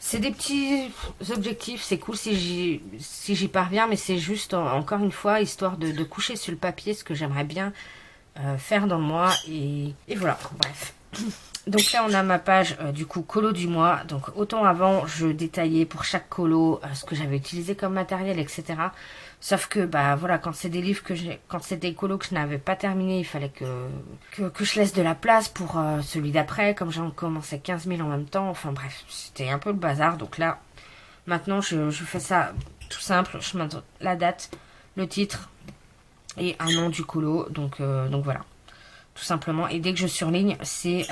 Speaker 1: C'est des petits objectifs, c'est cool si j'y parviens, mais c'est juste, encore une fois, histoire de coucher sur le papier ce que j'aimerais bien faire dans le mois. Et voilà, bref. Donc là, on a ma page du coup colo du mois. Donc autant avant, je détaillais pour chaque colo ce que j'avais utilisé comme matériel, etc. Sauf que bah voilà, quand c'est des livres quand c'est des colos que je n'avais pas terminé, il fallait que je laisse de la place pour celui d'après. Comme j'en commençais 15 000 en même temps, enfin bref, c'était un peu le bazar. Donc là, maintenant, je fais ça tout simple. Je mets la date, le titre et un nom du colo. Donc voilà, tout simplement. Et dès que je surligne, c'est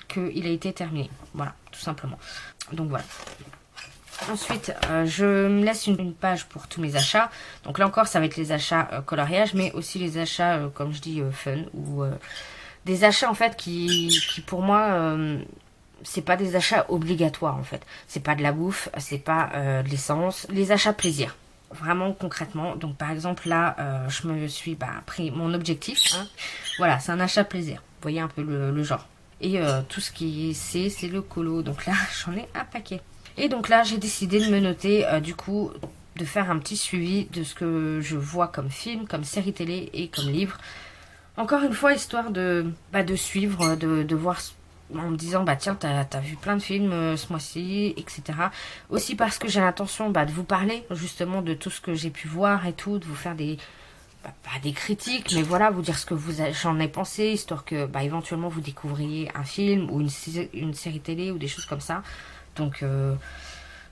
Speaker 1: qu'il a été terminé. Voilà, tout simplement. Donc voilà. Ensuite, je me laisse une page pour tous mes achats. Donc là encore, ça va être les achats coloriage, mais aussi les achats, comme je dis, fun. Ou des achats en fait qui pour moi, c'est pas des achats obligatoires en fait. C'est pas de la bouffe, c'est pas de l'essence. Les achats plaisir. Vraiment concrètement. Donc par exemple là, je me suis pris mon objectif. Hein. Voilà, c'est un achat plaisir. Vous voyez un peu le genre. Et tout ce qui c'est le colo. Donc là, j'en ai un paquet. Et donc là, j'ai décidé de me noter, du coup, de faire un petit suivi de ce que je vois comme film, comme série télé et comme livre. Encore une fois, histoire de suivre, de voir en me disant, bah tiens, t'as vu plein de films ce mois-ci, etc. Aussi parce que j'ai l'intention de vous parler justement de tout ce que j'ai pu voir et tout, de vous faire pas des critiques, mais voilà, vous dire ce que j'en ai pensé, histoire que éventuellement vous découvriez un film ou une série télé ou des choses comme ça. Donc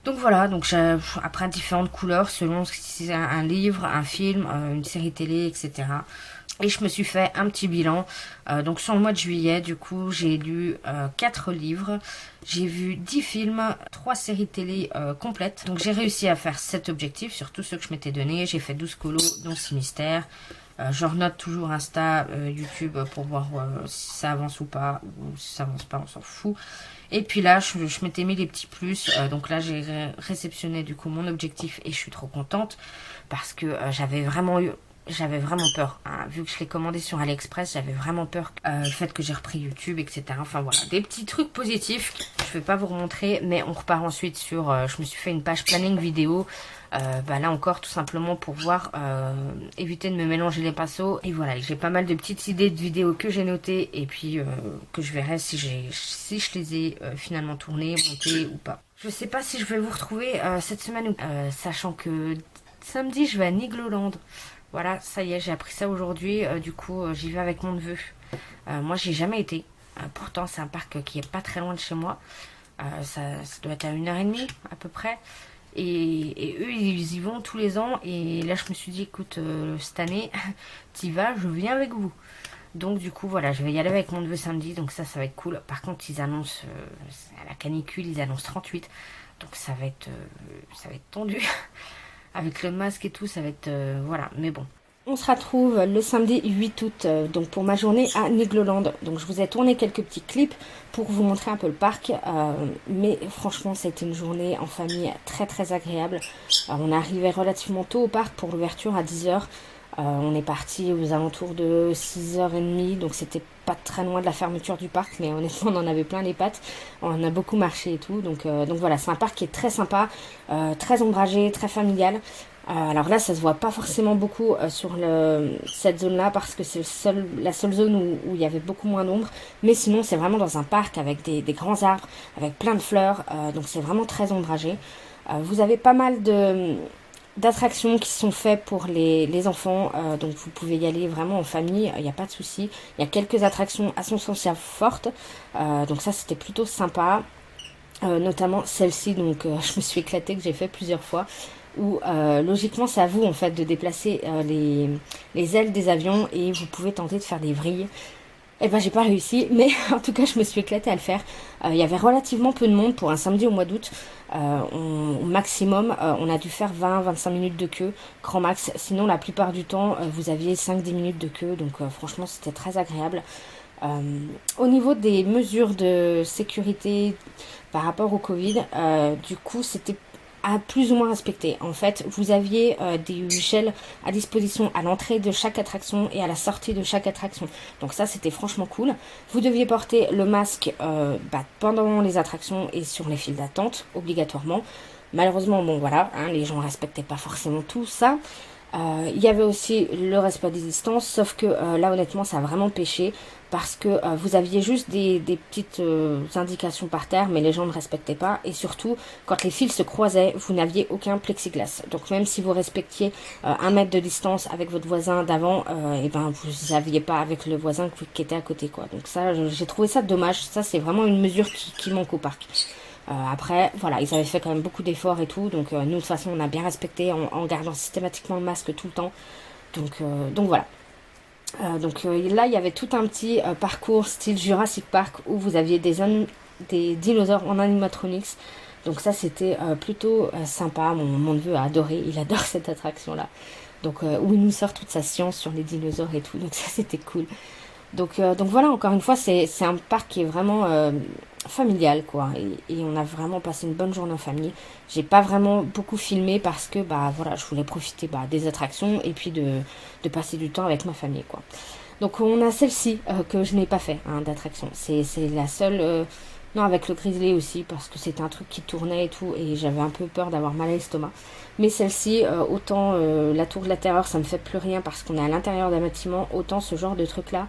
Speaker 1: voilà, donc après différentes couleurs selon si c'est un livre, un film, une série télé, etc. Et je me suis fait un petit bilan. Donc sur le mois de juillet, du coup, j'ai lu 4 livres. J'ai vu 10 films, 3 séries télé complètes. Donc j'ai réussi à faire 7 objectifs sur tous ceux que je m'étais donné. J'ai fait 12 colos, dont 6 mystères. Je renote toujours Insta, YouTube pour voir si ça avance ou pas. Ou si ça avance pas, on s'en fout. Et puis là, je m'étais mis les petits plus. Donc là, j'ai réceptionné du coup mon objectif et je suis trop contente. Parce que j'avais vraiment peur, hein. Vu que je l'ai commandé sur AliExpress, j'avais vraiment peur le fait que j'ai repris YouTube, etc. Enfin voilà, des petits trucs positifs. Je vais pas vous remontrer, mais on repart ensuite sur... je me suis fait une page planning vidéo. Là encore, tout simplement pour voir, éviter de me mélanger les pinceaux. Et voilà, j'ai pas mal de petites idées de vidéos que j'ai notées. Et puis que je verrai si je les ai finalement tournées, montées ou pas. Je sais pas si je vais vous retrouver cette semaine, sachant que samedi, je vais à Nigloland. Voilà, ça y est, j'ai appris ça aujourd'hui. Du coup, j'y vais avec mon neveu. Moi, j'y ai jamais été. Pourtant, c'est un parc qui est pas très loin de chez moi. Ça doit être à 1h30 à peu près. Et eux, ils y vont tous les ans. Et là, je me suis dit, écoute, cette année, t'y vas, je viens avec vous. Donc, du coup, voilà, je vais y aller avec mon neveu samedi. Donc, ça va être cool. Par contre, ils annoncent, à la canicule, ils annoncent 38. Donc, ça va être tendu. Avec le masque et tout, ça va être... voilà, mais bon. On se retrouve le samedi 8 août, donc pour ma journée à Nigloland. Donc je vous ai tourné quelques petits clips pour vous montrer un peu le parc. Mais franchement, c'était une journée en famille très très agréable. On est arrivé relativement tôt au parc pour l'ouverture à 10h. On est parti aux alentours de 6h30, donc c'était pas très loin de la fermeture du parc, mais honnêtement on en avait plein les pattes, on a beaucoup marché et tout, donc voilà, c'est un parc qui est très sympa, très ombragé, très familial. Alors là ça se voit pas forcément beaucoup sur cette zone là parce que c'est la seule zone où il y avait beaucoup moins d'ombre, mais sinon c'est vraiment dans un parc avec des grands arbres, avec plein de fleurs, donc c'est vraiment très ombragé. Vous avez pas mal d'attractions qui sont faites pour les enfants, donc vous pouvez y aller vraiment en famille, il n'y a pas de souci. Il y a quelques attractions ascensionnelles fortes, donc ça c'était plutôt sympa, notamment celle-ci, donc je me suis éclatée, que j'ai fait plusieurs fois, où logiquement c'est à vous en fait de déplacer les ailes des avions et vous pouvez tenter de faire des vrilles. Eh ben j'ai pas réussi, mais en tout cas je me suis éclatée à le faire. Il y avait relativement peu de monde pour un samedi au mois d'août. Au maximum, on a dû faire 20-25 minutes de queue, grand max. Sinon la plupart du temps, vous aviez 5-10 minutes de queue, donc franchement c'était très agréable. Au niveau des mesures de sécurité par rapport au Covid, du coup c'était a plus ou moins respecté. En fait, vous aviez des gels à disposition à l'entrée de chaque attraction et à la sortie de chaque attraction. Donc ça, c'était franchement cool. Vous deviez porter le masque pendant les attractions et sur les files d'attente, obligatoirement. Malheureusement, bon voilà, hein, les gens ne respectaient pas forcément tout ça. Il y avait aussi le respect des distances, sauf que là honnêtement ça a vraiment pêché parce que vous aviez juste des petites indications par terre, mais les gens ne respectaient pas, et surtout quand les fils se croisaient, vous n'aviez aucun plexiglas. Donc même si vous respectiez 1 mètre de distance avec votre voisin d'avant, et ben vous n'aviez pas avec le voisin qui était à côté, quoi. Donc ça, j'ai trouvé ça dommage. Ça c'est vraiment une mesure qui manque au parc. Après, voilà, ils avaient fait quand même beaucoup d'efforts et tout, donc nous de toute façon on a bien respecté en gardant systématiquement le masque tout le temps. Donc voilà. Là, il y avait tout un petit parcours style Jurassic Park où vous aviez des dinosaures en animatronics. Donc ça, c'était plutôt sympa. Mon neveu a adoré, il adore cette attraction-là. Donc où il nous sort toute sa science sur les dinosaures et tout. Donc ça, c'était cool. Donc voilà, encore une fois, c'est un parc qui est vraiment familial, quoi. Et on a vraiment passé une bonne journée en famille. J'ai pas vraiment beaucoup filmé parce que voilà, je voulais profiter des attractions et puis de passer du temps avec ma famille, quoi. Donc on a celle-ci que je n'ai pas fait, hein, d'attraction. C'est la seule. Non, avec le Grizzly aussi, parce que c'était un truc qui tournait et tout, et j'avais un peu peur d'avoir mal à l'estomac. Mais celle-ci, autant la Tour de la Terreur, ça me fait plus rien parce qu'on est à l'intérieur d'un bâtiment, autant ce genre de truc-là,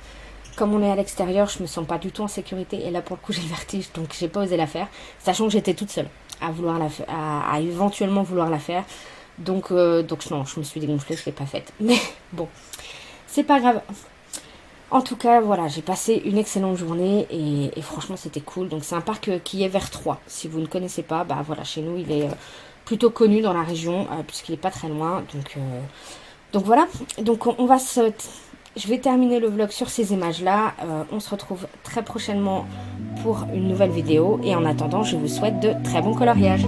Speaker 1: comme on est à l'extérieur, je me sens pas du tout en sécurité, et là pour le coup j'ai le vertige, donc j'ai pas osé la faire, sachant que j'étais toute seule à vouloir à éventuellement vouloir la faire. Donc non, je me suis dégonflée, je l'ai pas faite. Mais bon, c'est pas grave. En tout cas, voilà, j'ai passé une excellente journée et franchement c'était cool. Donc c'est un parc qui est vers 3. Si vous ne connaissez pas, voilà, chez nous il est plutôt connu dans la région puisqu'il est pas très loin. Donc voilà. Donc je vais terminer le vlog sur ces images-là. On se retrouve très prochainement pour une nouvelle vidéo. Et en attendant, je vous souhaite de très bons coloriages.